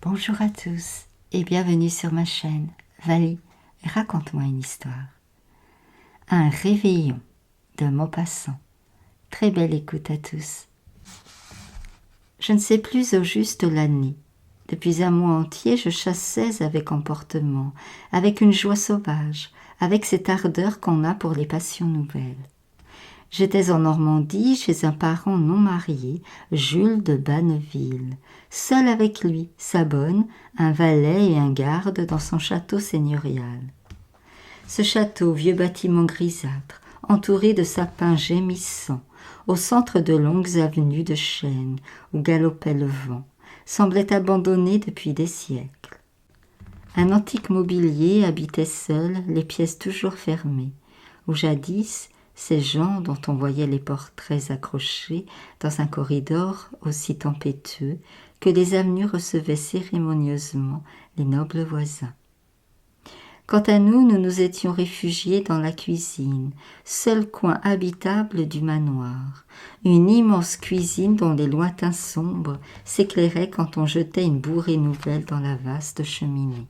Bonjour à tous et bienvenue sur ma chaîne Vali, raconte-moi une histoire. Un réveillon de Maupassant. Très belle écoute à tous. Je ne sais plus au juste l'année. Depuis un mois entier, je chassais avec emportement, avec une joie sauvage, avec cette ardeur qu'on a pour les passions nouvelles. J'étais en Normandie chez un parent non marié, Jules de Banneville, seul avec lui, sa bonne, un valet et un garde dans son château seigneurial. Ce château, vieux bâtiment grisâtre, entouré de sapins gémissants, au centre de longues avenues de chênes où galopait le vent, semblait abandonné depuis des siècles. Un antique mobilier habitait seul, les pièces toujours fermées, où jadis, ces gens dont on voyait les portraits accrochés dans un corridor aussi tempétueux que les avenues recevaient cérémonieusement les nobles voisins. Quant à nous, nous nous étions réfugiés dans la cuisine, seul coin habitable du manoir, une immense cuisine dont les lointains sombres s'éclairaient quand on jetait une bourrée nouvelle dans la vaste cheminée.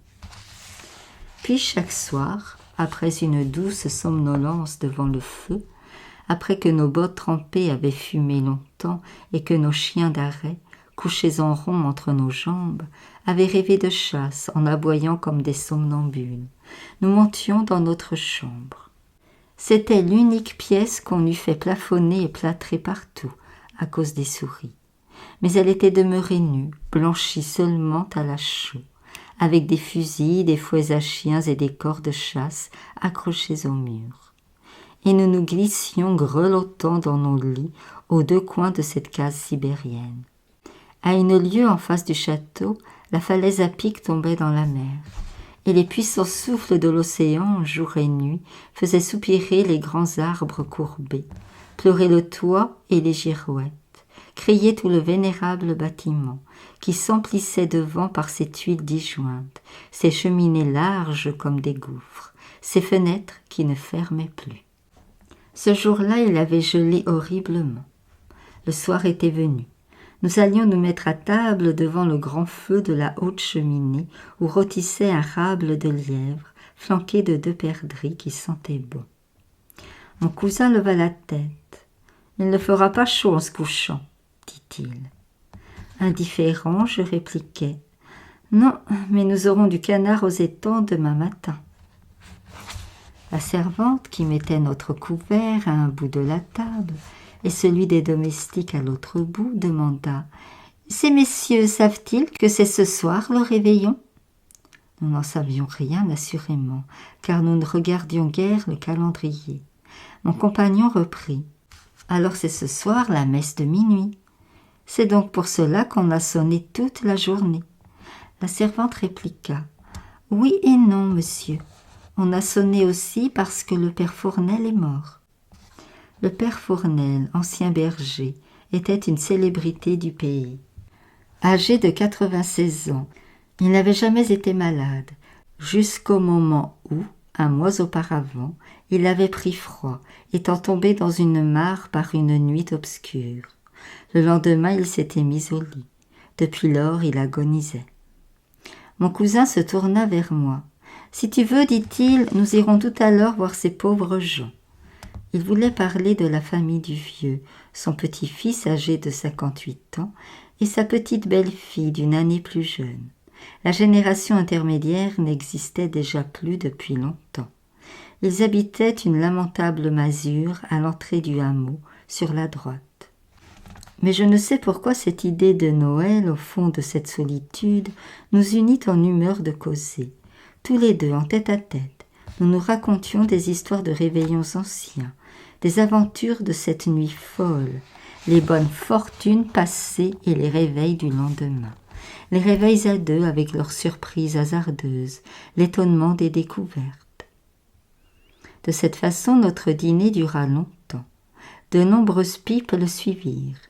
Puis chaque soir, après une douce somnolence devant le feu, après que nos bottes trempées avaient fumé longtemps et que nos chiens d'arrêt, couchés en rond entre nos jambes, avaient rêvé de chasse en aboyant comme des somnambules, nous montions dans notre chambre. C'était l'unique pièce qu'on eût fait plafonner et plâtrer partout, à cause des souris. Mais elle était demeurée nue, blanchie seulement à la chaux, avec des fusils, des fouets à chiens et des cors de chasse accrochés au mur. Et nous nous glissions grelottant dans nos lits aux deux coins de cette case sibérienne. À une lieue en face du château, la falaise à pic tombait dans la mer, et les puissants souffles de l'océan, jour et nuit, faisaient soupirer les grands arbres courbés, pleurer le toit et les girouettes, crier tout le vénérable bâtiment, qui s'emplissait de vent par ses tuiles disjointes, ses cheminées larges comme des gouffres, ses fenêtres qui ne fermaient plus. Ce jour-là, il avait gelé horriblement. Le soir était venu. Nous allions nous mettre à table devant le grand feu de la haute cheminée où rôtissait un rable de lièvre, flanqué de 2 perdrix qui sentaient bon. Mon cousin leva la tête. « Il ne fera pas chaud en se couchant, » dit-il. Indifférent, je répliquai. « Non, mais nous aurons du canard aux étangs demain matin. » La servante, qui mettait notre couvert à un bout de la table et celui des domestiques à l'autre bout, demanda « Ces messieurs savent-ils que c'est ce soir le réveillon ?» Nous n'en savions rien, assurément, car nous ne regardions guère le calendrier. Mon compagnon reprit « Alors c'est ce soir la messe de minuit. C'est donc pour cela qu'on a sonné toute la journée. » La servante répliqua « Oui et non, monsieur. On a sonné aussi parce que le père Fournel est mort. » Le père Fournel, ancien berger, était une célébrité du pays. Âgé de 96 ans, il n'avait jamais été malade, jusqu'au moment où, un mois auparavant, il avait pris froid, étant tombé dans une mare par une nuit obscure. Le lendemain, il s'était mis au lit. Depuis lors, il agonisait. Mon cousin se tourna vers moi. « Si tu veux, dit-il, nous irons tout à l'heure voir ces pauvres gens. » Il voulait parler de la famille du vieux, son petit-fils âgé de 58 ans et sa petite belle-fille d'une année plus jeune. La génération intermédiaire n'existait déjà plus depuis longtemps. Ils habitaient une lamentable masure à l'entrée du hameau, sur la droite. Mais je ne sais pourquoi cette idée de Noël au fond de cette solitude nous unit en humeur de causer. Tous les deux, en tête-à-tête, nous nous racontions des histoires de réveillons anciens, des aventures de cette nuit folle, les bonnes fortunes passées et les réveils du lendemain. Les réveils à deux avec leurs surprises hasardeuses, l'étonnement des découvertes. De cette façon, notre dîner dura longtemps. De nombreuses pipes le suivirent.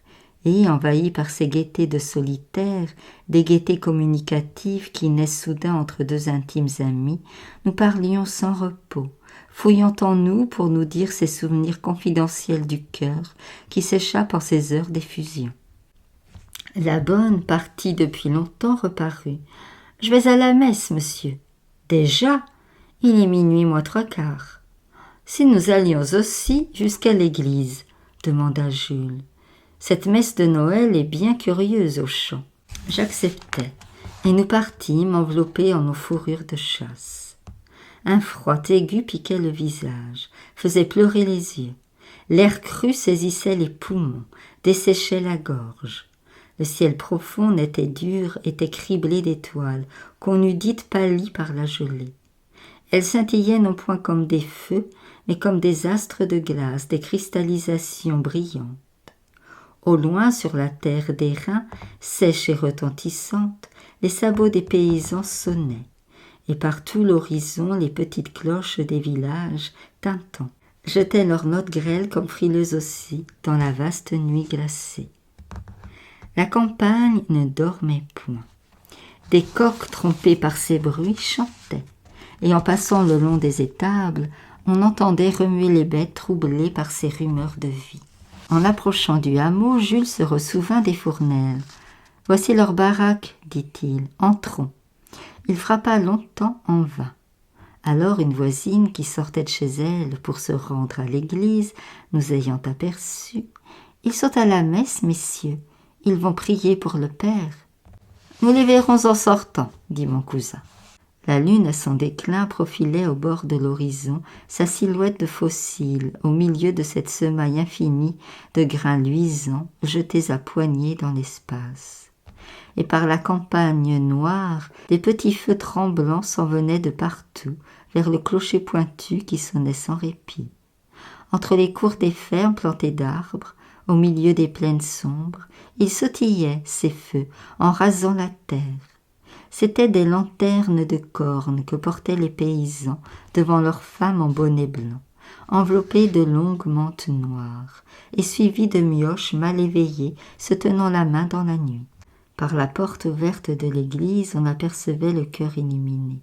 Et, envahis par ces gaietés de solitaire, des gaietés communicatives qui naissent soudain entre deux intimes amis, nous parlions sans repos, fouillant en nous pour nous dire ces souvenirs confidentiels du cœur qui s'échappent en ces heures d'effusion. La bonne, partie depuis longtemps, reparut. « Je vais à la messe, monsieur. »« Déjà ? Il est minuit moins 3/4. »« Si nous allions aussi jusqu'à l'église, » demanda Jules. « Cette messe de Noël est bien curieuse au champ. » J'acceptai, et nous partîmes enveloppés en nos fourrures de chasse. Un froid aigu piquait le visage, faisait pleurer les yeux. L'air cru saisissait les poumons, desséchait la gorge. Le ciel profond n'était dur, était criblé d'étoiles, qu'on eût dites pâlies par la gelée. Elles scintillaient non point comme des feux, mais comme des astres de glace, des cristallisations brillantes. Au loin, sur la terre d'airain, sèche et retentissante, les sabots des paysans sonnaient, et partout l'horizon, les petites cloches des villages, tintant, jetaient leurs notes grêles comme frileuses aussi, dans la vaste nuit glacée. La campagne ne dormait point. Des coqs trompés par ces bruits chantaient, et en passant le long des étables, on entendait remuer les bêtes troublées par ces rumeurs de vie. En approchant du hameau, Jules se ressouvint des Fournel. « Voici leur baraque, dit-il, entrons. » Il frappa longtemps en vain. Alors une voisine qui sortait de chez elle pour se rendre à l'église, nous ayant aperçus, « Ils sont à la messe, messieurs. Ils vont prier pour le père. »« Nous les verrons en sortant, » dit mon cousin. La lune à son déclin profilait au bord de l'horizon sa silhouette de fossile au milieu de cette semaille infinie de grains luisants jetés à poignées dans l'espace. Et par la campagne noire, des petits feux tremblants s'en venaient de partout vers le clocher pointu qui sonnait sans répit. Entre les cours des fermes plantées d'arbres, au milieu des plaines sombres, ils sautillaient, ces feux, en rasant la terre. C'étaient des lanternes de cornes que portaient les paysans devant leurs femmes en bonnet blanc, enveloppées de longues mantes noires, et suivies de mioches mal éveillées se tenant la main dans la nuit. Par la porte ouverte de l'église, on apercevait le chœur illuminé.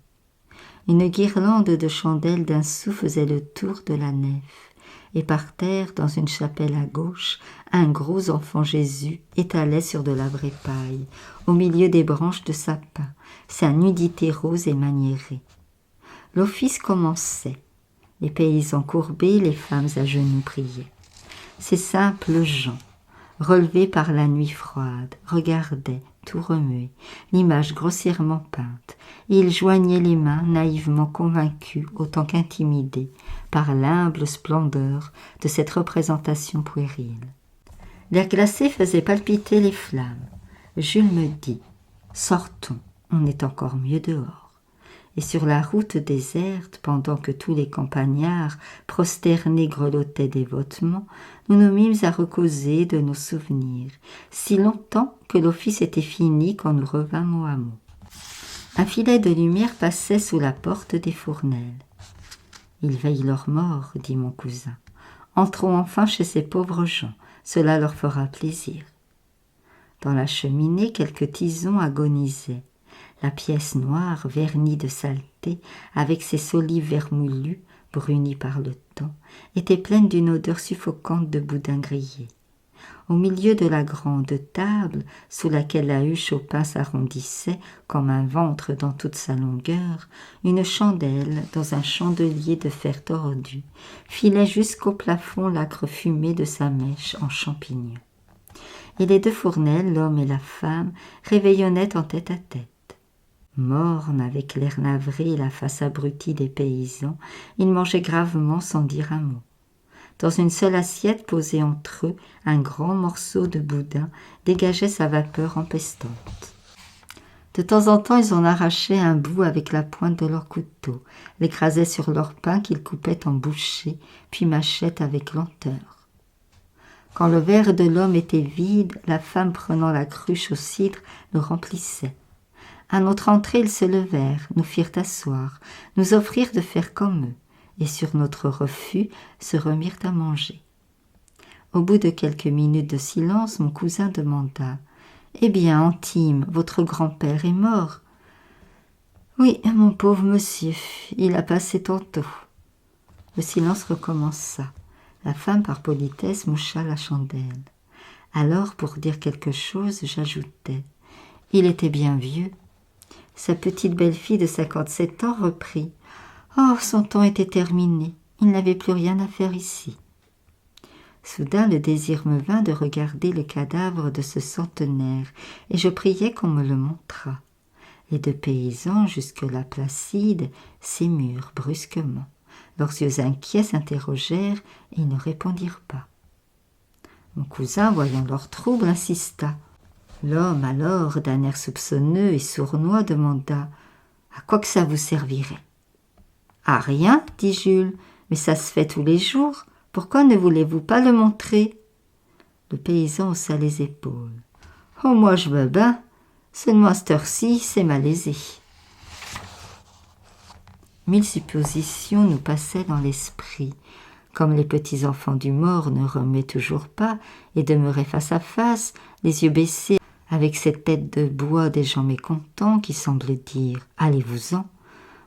Une guirlande de chandelles d'un sou faisait le tour de la nef, et par terre, dans une chapelle à gauche, un gros enfant Jésus étalait sur de la vraie paille, au milieu des branches de sapin, sa nudité rose et maniérée. L'office commençait. Les paysans courbés, les femmes à genoux priaient. Ces simples gens, relevés par la nuit froide, regardaient, tout remués, l'image grossièrement peinte, et ils joignaient les mains naïvement convaincus autant qu'intimidés par l'humble splendeur de cette représentation puérile. L'air glacé faisait palpiter les flammes. Jules me dit « Sortons, on est encore mieux dehors. » Et sur la route déserte, pendant que tous les campagnards prosternés grelottaient dévotement, nous nous mîmes à recauser de nos souvenirs, si longtemps que l'office était fini quand nous revînmes au hameau. Un filet de lumière passait sous la porte des Fournel. « Ils veillent leur mort, » dit mon cousin. « Entrons enfin chez ces pauvres gens, cela leur fera plaisir. » Dans la cheminée, quelques tisons agonisaient. La pièce noire, vernie de saleté, avec ses solives vermoulues, brunies par le temps, était pleine d'une odeur suffocante de boudin grillé. Au milieu de la grande table, sous laquelle la huche au pain s'arrondissait comme un ventre dans toute sa longueur, une chandelle, dans un chandelier de fer tordu, filait jusqu'au plafond l'âcre fumée de sa mèche en champignons. Et les deux Fournel, l'homme et la femme, réveillonnaient en tête à tête. Mornes, avec l'air navré et la face abrutie des paysans, ils mangeaient gravement sans dire un mot. Dans une seule assiette posée entre eux, un grand morceau de boudin dégageait sa vapeur empestante. De temps en temps, ils en arrachaient un bout avec la pointe de leur couteau, l'écrasaient sur leur pain qu'ils coupaient en bouchées, puis mâchaient avec lenteur. Quand le verre de l'homme était vide, la femme prenant la cruche au cidre le remplissait. À notre entrée, ils se levèrent, nous firent asseoir, nous offrirent de faire comme eux, et sur notre refus, se remirent à manger. Au bout de quelques minutes de silence, mon cousin demanda « Eh bien, Antime, votre grand-père est mort ?»« Oui, mon pauvre monsieur, il a passé tantôt. » Le silence recommença. La femme, par politesse, moucha la chandelle. Alors, pour dire quelque chose, j'ajoutai. Il était bien vieux. Sa petite belle-fille de 57 ans reprit. Oh, son temps était terminé. Il n'avait plus rien à faire ici. Soudain, le désir me vint de regarder le cadavre de ce centenaire, et je priai qu'on me le montrât. Les deux paysans, jusque-là placides, s'émurent brusquement. Leurs yeux inquiets s'interrogèrent et ils ne répondirent pas. Mon cousin, voyant leur trouble, insista. L'homme, alors, d'un air soupçonneux et sournois, demanda « À quoi que ça vous servirait ?»« À rien, dit Jules, mais ça se fait tous les jours. Pourquoi ne voulez-vous pas le montrer ?» Le paysan haussa les épaules. « Oh, moi je veux bien, seulement à cette heure-ci, c'est malaisé. » 1000 suppositions nous passaient dans l'esprit. Comme les petits enfants du mort ne remuaient toujours pas et demeuraient face à face, les yeux baissés, avec cette tête de bois des gens mécontents qui semblent dire « Allez-vous-en »,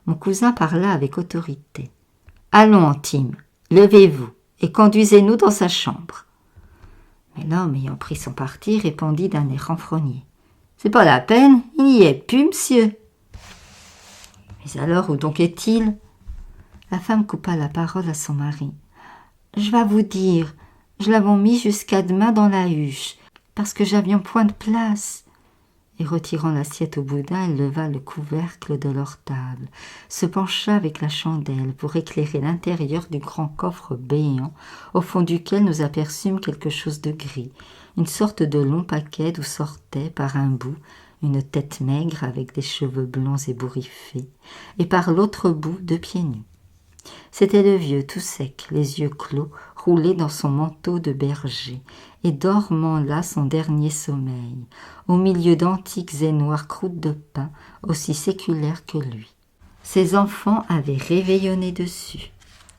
mon cousin parla avec autorité. « Allons, Antime, levez-vous et conduisez-nous dans sa chambre. » Mais l'homme, ayant pris son parti, répondit d'un air renfrogné. « C'est pas la peine, il n'y est plus, monsieur. » « Mais alors, où donc est-il » La femme coupa la parole à son mari. « Je vas vous dire, je l'avons mis jusqu'à demain dans la huche, parce que j'avions point de place. » Et retirant l'assiette au boudin, elle leva le couvercle de leur table, se pencha avec la chandelle pour éclairer l'intérieur du grand coffre béant, au fond duquel nous aperçûmes quelque chose de gris, une sorte de long paquet d'où sortait, par un bout, une tête maigre avec des cheveux blonds ébouriffés, et par l'autre bout 2 pieds nus. C'était le vieux tout sec, les yeux clos, roulé dans son manteau de berger, et dormant là son dernier sommeil, au milieu d'antiques et noires croûtes de pain, aussi séculaires que lui. Ses enfants avaient réveillonné dessus.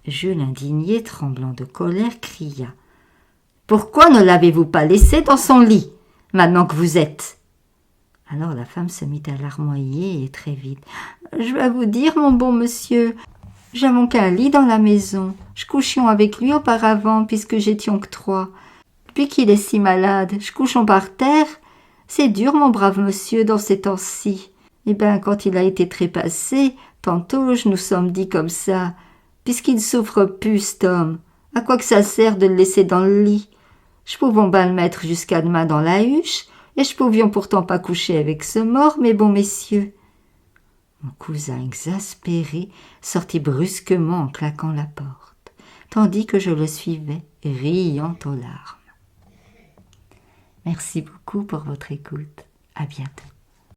Jules, indigné, tremblant de colère, cria « Pourquoi ne l'avez-vous pas laissé dans son lit, maintenant que vous êtes ?» Alors la femme se mit à larmoyer et très vite. « Je vais vous dire, mon bon monsieur, j'avons qu'un lit dans la maison. Je couchions avec lui auparavant, puisque j'étions que 3. Depuis qu'il est si malade, je couchons par terre. C'est dur, mon brave monsieur, dans ces temps-ci. Eh bien, quand il a été trépassé, tantôt je nous sommes dit comme ça, puisqu'il souffre plus, cet homme, à quoi que ça sert de le laisser dans le lit? Je pouvons bien le mettre jusqu'à demain dans la huche, et je pouvions pourtant pas coucher avec ce mort, mes bons messieurs. » Mon cousin, exaspéré, sortit brusquement en claquant la porte, tandis que je le suivais, riant aux larmes. Merci beaucoup pour votre écoute. À bientôt.